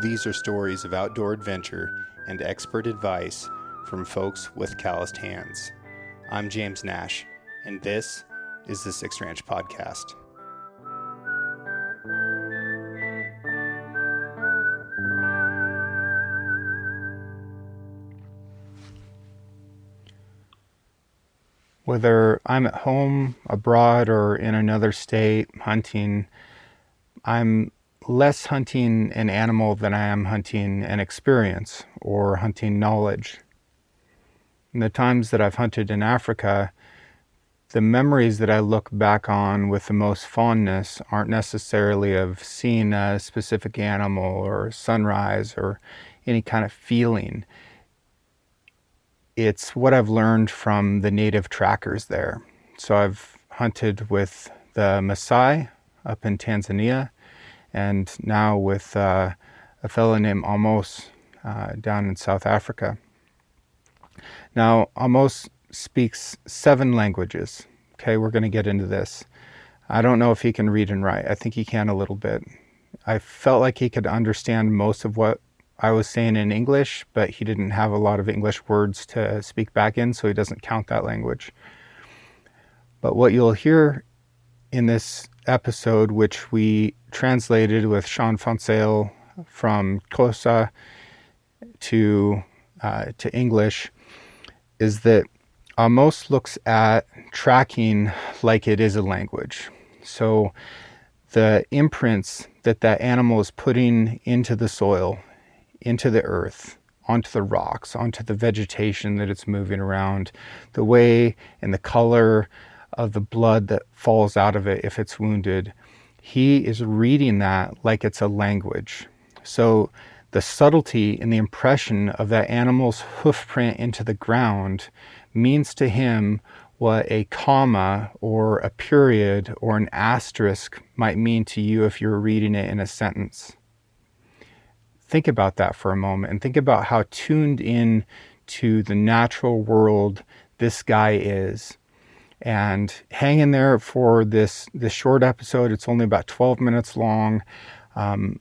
These are stories of outdoor adventure and expert advice from folks with calloused hands. I'm James Nash, and this is the Six Ranch Podcast. Whether I'm at home, abroad, or in another state hunting, I'm less hunting an animal than I am hunting an experience or hunting knowledge. In the times that I've hunted in Africa, the memories that I look back on with the most fondness aren't necessarily of seeing a specific animal or sunrise or any kind of feeling. It's what I've learned from the native trackers there. So I've hunted with the Maasai up in Tanzania, and now with a fellow named Amos down in South Africa. Now, Amos speaks 7 languages. Okay, we're going to get into this. I don't know if he can read and write. I think he can a little bit. I felt like he could understand most of what I was saying in English, but he didn't have a lot of English words to speak back in, so he doesn't count that language. But what you'll hear in this episode, which we translated with Sean Fonsale from Xhosa to English, is that Amos looks at tracking like it is a language. So the imprints that animal is putting into the soil, into the earth, onto the rocks, onto the vegetation that it's moving around, the way and the color of the blood that falls out of it if it's wounded, he is reading that like it's a language. So the subtlety and the impression of that animal's hoof print into the ground means to him what a comma or a period or an asterisk might mean to you if you were reading it in a sentence. Think about that for a moment and think about how tuned in to the natural world this guy is. And hang in there for this short episode. It's only about 12 minutes long. And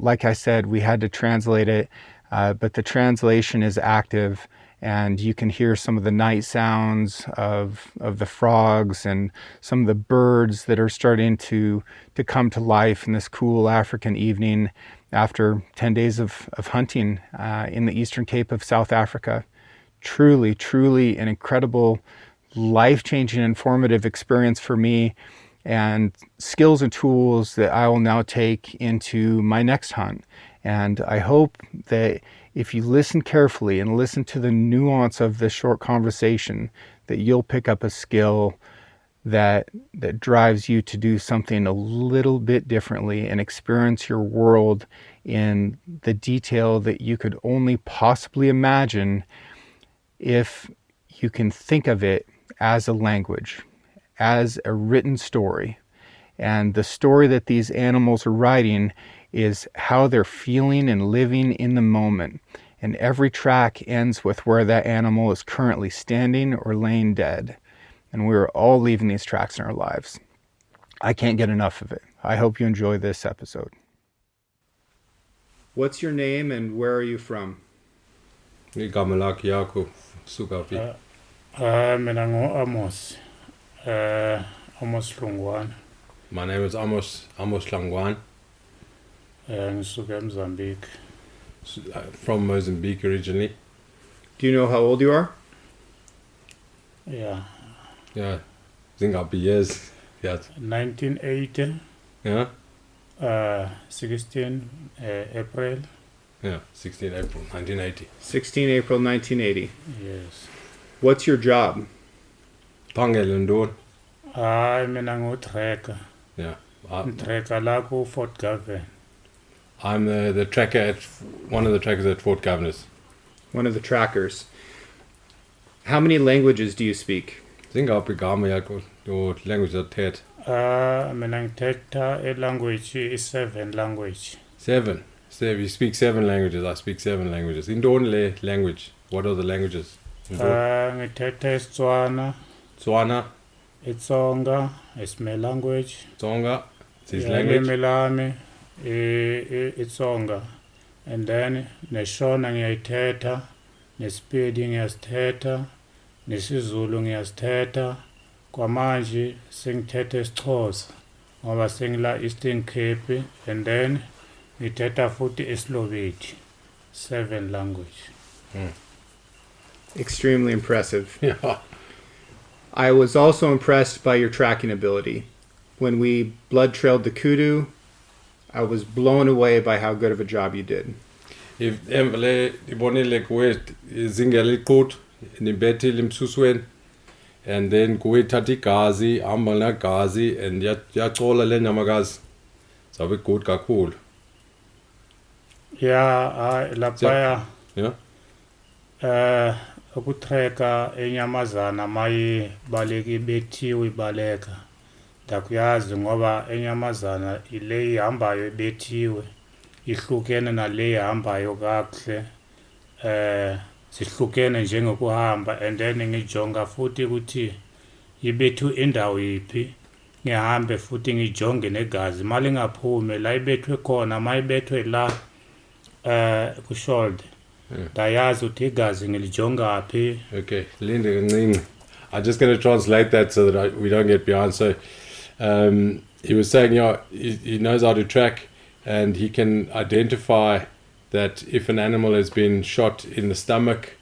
like I said, we had to translate it, but the translation is active, and you can hear some of the night sounds of the frogs and some of the birds that are starting to come to life in this cool African evening after 10 days of hunting in the Eastern Cape of South Africa. Truly, truly an incredible, life-changing, informative experience for me, and skills and tools that I will now take into my next hunt. And I hope that if you listen carefully and listen to the nuance of this short conversation, that you'll pick up a skill that drives you to do something a little bit differently and experience your world in the detail that you could only possibly imagine if you can think of it as a language, as a written story. And the story that these animals are writing is how they're feeling and living in the moment. And every track ends with where that animal is currently standing or laying dead. And we're all leaving these tracks in our lives. I can't get enough of it. I hope you enjoy this episode. What's your name and where are you from? Gamalak Yaku Sugapi. Mina Amos. Amos Lungwan. My name is Amos Langwan. Ngisuka Mozambique. From Mozambique originally. Do you know how old you are? Yeah. Yeah, Zingapi years. Yeah. 1980. Yeah. 16 April. Yeah, 16 April 1980. 16 April 1980. Yes. What's your job? Tangelundon. Mina ngu-tracker. Yeah. Tracker la ku Fort Governor. I'm the tracker at one of the trackers at Fort Governor's. One of the trackers. How many languages do you speak? Zingapi Gama Yaku, your language of Tet. Mina ngithetha a language is 7 language. 7. So you speak 7 languages. I speak 7 languages. Indonle language. What are the languages? Ngithetha isiTswana, Tswana, iTsonga, is my language. Tsonga, it's his language. Lami lami iTsonga. and then neshona ngiyayithetha, nesipedi ngiyasithetha, nesizulu ngiyasithetha. Kwamanje sengithetha isiXhosa ngoba sengila Eastern Cape, and then ngithetha futhi isilovedi, 7 language. Extremely impressive. Yeah. I was also impressed by your tracking ability. When we blood trailed the kudu, I was blown away by how good of a job you did. If emvele ibonile kuwe zingela iqut nibethile imsusweni, and then kuwe thatha igazi hamba negazi and yacola le nyamakazi zabe good kakhulu. Yeah, lapaya Yeah. ukutreka enyamazana mayi baleka ibethiwe ibaleka. Ndakuyazi ngoba enyamazana ile ihambayo ibethiwe ihlukene nale ihambayo kakuhle. Sihlukene njengokuhamba, and then ngijonga futhi ukuthi ibethu indawo yiphi. Ngihambe futhi ngijonge negazi mali ngaphume la ibethwe khona, mayibethwe la ku shoulder. Dayazi ukuthi igazi ngilijonga phi. Okay, Linda kancinci. I'm just going to translate that so that we don't get behind. So he was saying, he knows how to track, and he can identify that if an animal has been shot in the stomach,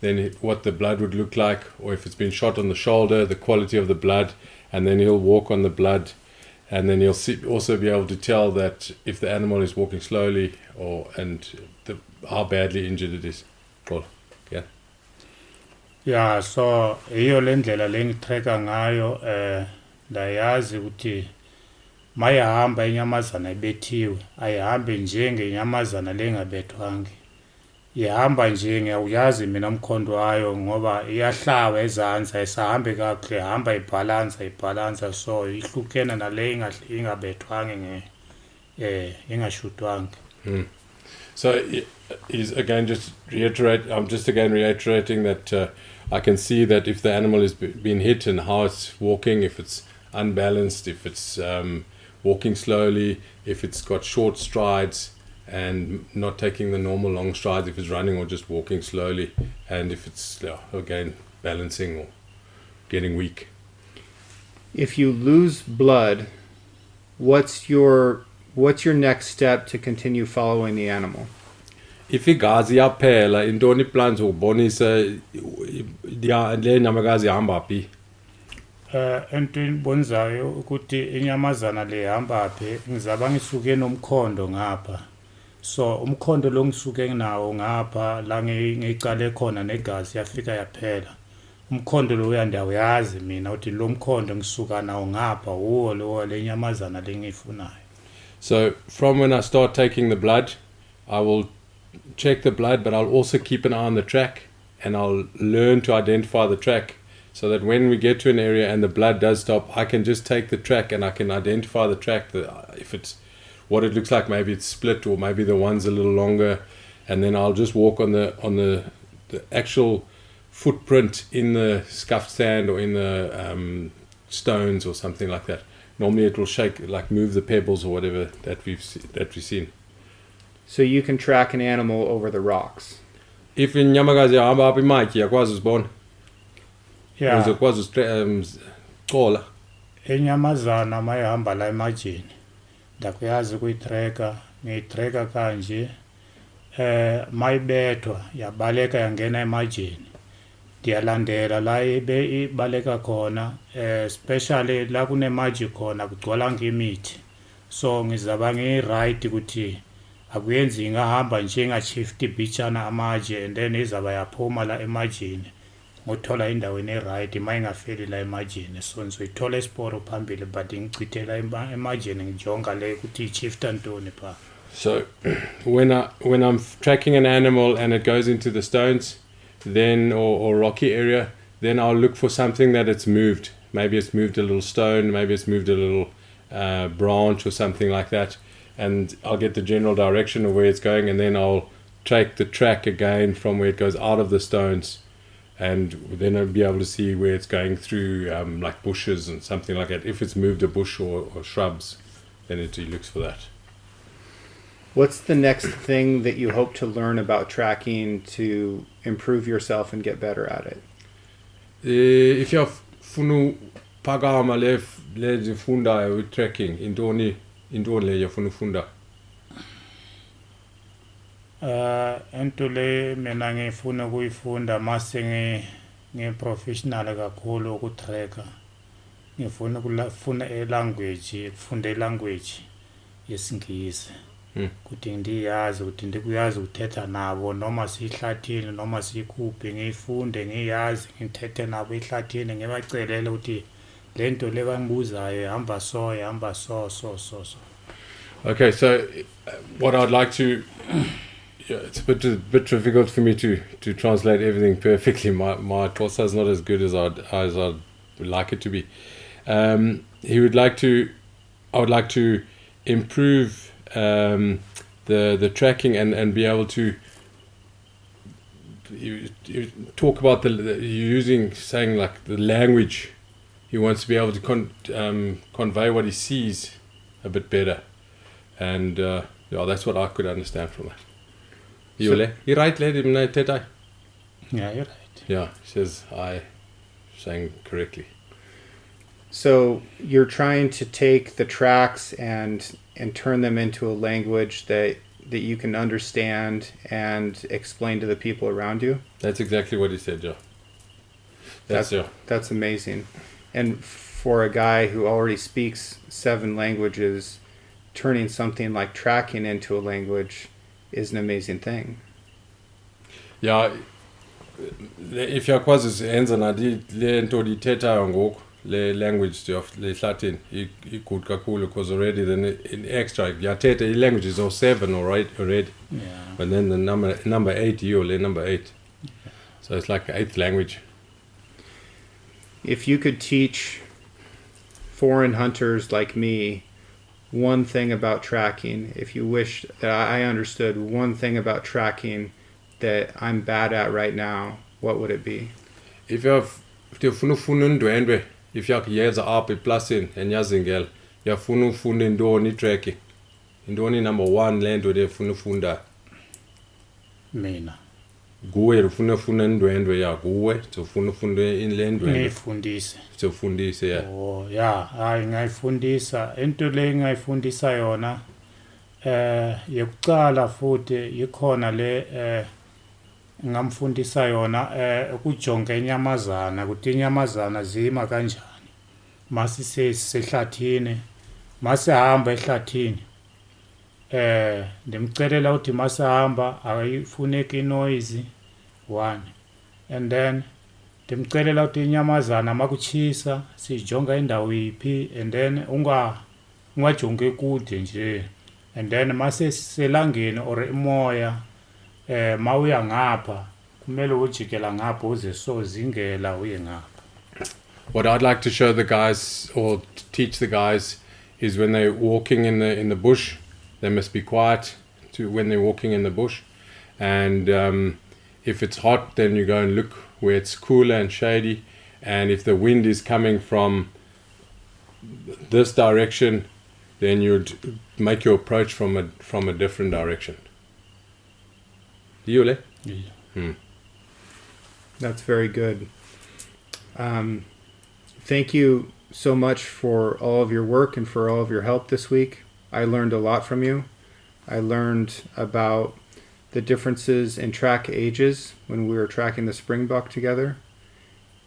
then what the blood would look like, or if it's been shot on the shoulder, the quality of the blood, and then he'll walk on the blood, and then he'll also be able to tell that if the animal is walking slowly how badly injured it is. Cool. Yeah. Yeah, so iyo lendlela lengitreka ngayo ndayazi ukuthi mayahamba inyamazana ibethiwe ayihambe njengenyamazana lengabethwangi. Ihamba nje ngiyazi mina umkhondo wayo ngoba iyahlawa ezansi ayisahambe kakuhle, hamba ibalansa, so ihlukene nale ingabethwangi ingashutwangi. So he's again I'm just reiterating that I can see that if the animal has been hit and how it's walking, if it's unbalanced, if it's walking slowly, if it's got short strides and not taking the normal long strides, if it's running or just walking slowly, and if it's again balancing or getting weak. If you lose blood, what's your next step to continue following the animal? If igazi yaphela intoni plans ukubonisa le nyamakazi ihamba phi? Entweni bonzayo ukuthi inyamazana le hamba phi, ngizaba ngisuke nomkhondo ngapha. So umkhondo lo ngisuke nginawo ngapha la ngicale khona negazi yafika yaphela. Umkhondo lo uyandawo yazi mina ukuthi lo mkhondo ngisuka nawo ngapha uwo lo le nyamazana lengifunayo. So from when I start taking the blood, I will check the blood, but I'll also keep an eye on the track, and I'll learn to identify the track so that when we get to an area and the blood does stop, I can just take the track and I can identify the track, if it's what it looks like, maybe it's split or maybe the one's a little longer, and then I'll just walk on the actual footprint in the scuffed sand or in the stones or something like that. Normally it will shake, like move the pebbles or whatever that we've seen. So you can track an animal over the rocks. If inyamakazi ihamba apha imatyi yakwazi uzibona. Yeah. Uzokwazi uzicola. Inyamazana mayihamba la emajini ndakuyazi kuyitreka, ngiyitreka kanje. Mayibethwa yabaleka yangena emajini. Ndiyalandela la ibaleka khona, especially la kunemaji khona kugcwala ngemithi. So ngizaba ngi-right ukuthi akuyenzi ngahamba nje ngashifti ibitshana amaje, and then izaba yaphuma la emajini ngothola indaweni e-right mayingafeli la emajini. So ngizoyithola isiporo phambili but ngichithela emajini ngijonga le ukuthi ishifta ntoni pha. So when I'm tracking an animal and it goes into the stones, then or rocky area, then I'll look for something that it's moved. Maybe it's moved a little stone, maybe it's moved a little branch or something like that, and I'll get the general direction of where it's going, and then I'll take the track again from where it goes out of the stones, and then I'll be able to see where it's going through, like bushes and something like that. If it's moved a bush or shrubs, then he looks for that. What's the next thing that you hope to learn about tracking to improve yourself and get better at it? If you funa phakama le zifundayo with tracking, intoni le yafuna ufunda? Into le mina ngifuna ukuyifunda mase ngiprofessional kakhulu ukutracker. Ngifuna ukufuna ukufunda ilanguage yesingisi. Ukuthi ndiyazi ukuthi ndikuyazi ukuthetha nabo noma sihlathini noma sikhuphe ngifunde ngiyazi ngithethe nabo ehlathini ngibacelele ukuthi lento lebangibuzayo hamba so. Okay, so what I'd like to, it's a bit difficult for me to translate everything perfectly. My Xhosa is not as good as I'd like it to be. I would like to improve the tracking and be able to you talk about saying like the language. He wants to be able to convey what he sees a bit better, and that's what I could understand from that. You're right, lady. Yeah, you're right. Yeah, he says I saying correctly. So you're trying to take the tracks and turn them into a language that you can understand and explain to the people around you? That's exactly what he said, Joe. That's amazing. And for a guy who already speaks 7 languages, turning something like tracking into a language is an amazing thing. Yeah, if you're quasi enza na le nto dithethayo ngoku le language of le Latin good kakhulu because already then in extra yathetha the languages of 7 already. Yeah. But then the number 8 le number 8. So it's like 8th language. If you could teach foreign hunters like me one thing about tracking, if you wish that I understood one thing about tracking that I'm bad at right now, what would it be? If you funa ndwendwe, if you yenza apha eplasini enyazingela, yafuna ufunda intoni tracking? Intoni number 1 le nto defuna ufunda? Mina. Guwe ufuna ndwendwe ya guwe, ufuna ufunda le ndwendwe. Ngifundise. Ufundise ya. Oh, yeah, hayi ngayifundisa. Into le ngayifundisa yona yokuqala futhi ikhona le ngamfundisa yona ukujonga inyamazana ukuthi inyamazana zima kanjani mase sehlathini mase hamba ehlathini ndimcelela ukuthi mase hamba ayifuneki noise 1 and then ndimcelela ukuthi inyamazana makuchisa sijonga indawo yipi and then ungajonge kude nje and then mase selangeni or imoya mawuya ngapha kumele ujikela ngapha uze so zingela uye ngapha. What I'd like to show the guys or teach the guys is when they're walking in the bush, they must be quiet when they're walking in the bush, and if it's hot then you go and look where it's cooler and shady, and if the wind is coming from this direction then you'd make your approach from a different direction. Yeah. That's very good. Thank you so much for all of your work and for all of your help this week. I learned a lot from you. I learned about the differences in track ages when we were tracking the springbuck together.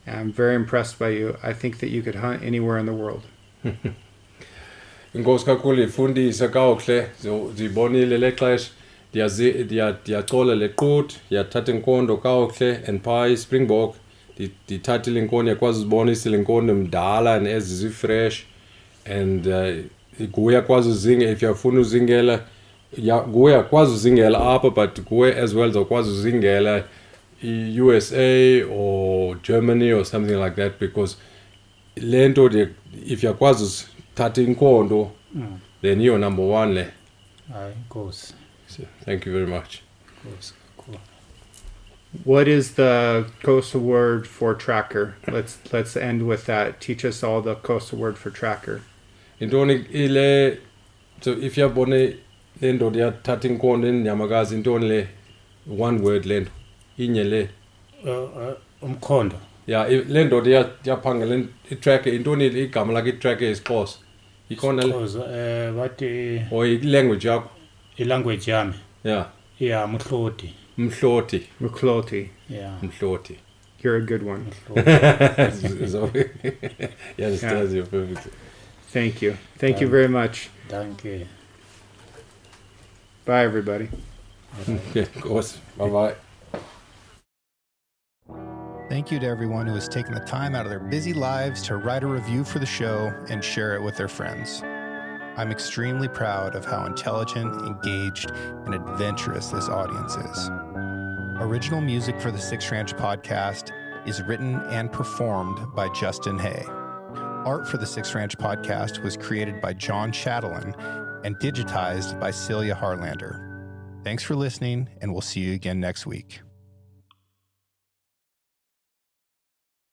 I'm very impressed by you. I think that you could hunt anywhere in the world. Inkosi kakhulu ifundisa kakuhle zibonile lexesha ndiyacola lequt yathatha inkondo kakuhle and pie springbok ndithathe lenkondo yakwazi uzibonisa lenkondo mdala and ezizifresh and guya kwazi uzinge if yafuna uzingela guya kwazi uzingela apha but guya as well zokwazi uzingela USA or Germany or something like that because lento if yakwazi uthatha inkondo then you're number 1 le. Hayi Nkosi. So, thank you very much. Nkosi kakhulu. What is the Xhosa word for tracker? Let's end with that. Teach us all the Xhosa word for tracker. Intoni ile so if yabone le ndoda yathatha inkondo enyamakazi intoni le one word le nto inye le umkhondo ya le ndoda yaphangela itracker intoni igama lakhe itracker isixhosa ikhona le Xhosa bathi or ilanguage yakho ilanguage yami yeah mhloti Mukloti. yeah mhloti You're a good one. so yeah understands you perfectly. Thank you. Thank you very much. thank you. Bye, everybody. Okay, of course. Bye-bye. Thank you to everyone who has taken the time out of their busy lives to write a review for the show and share it with their friends. I'm extremely proud of how intelligent, engaged, and adventurous this audience is. Original music for the Six Ranch podcast is written and performed by Justin Hay. Art for the Six Ranch podcast was created by John Chatelain and digitized by Celia Harlander. Thanks for listening, and we'll see you again next week.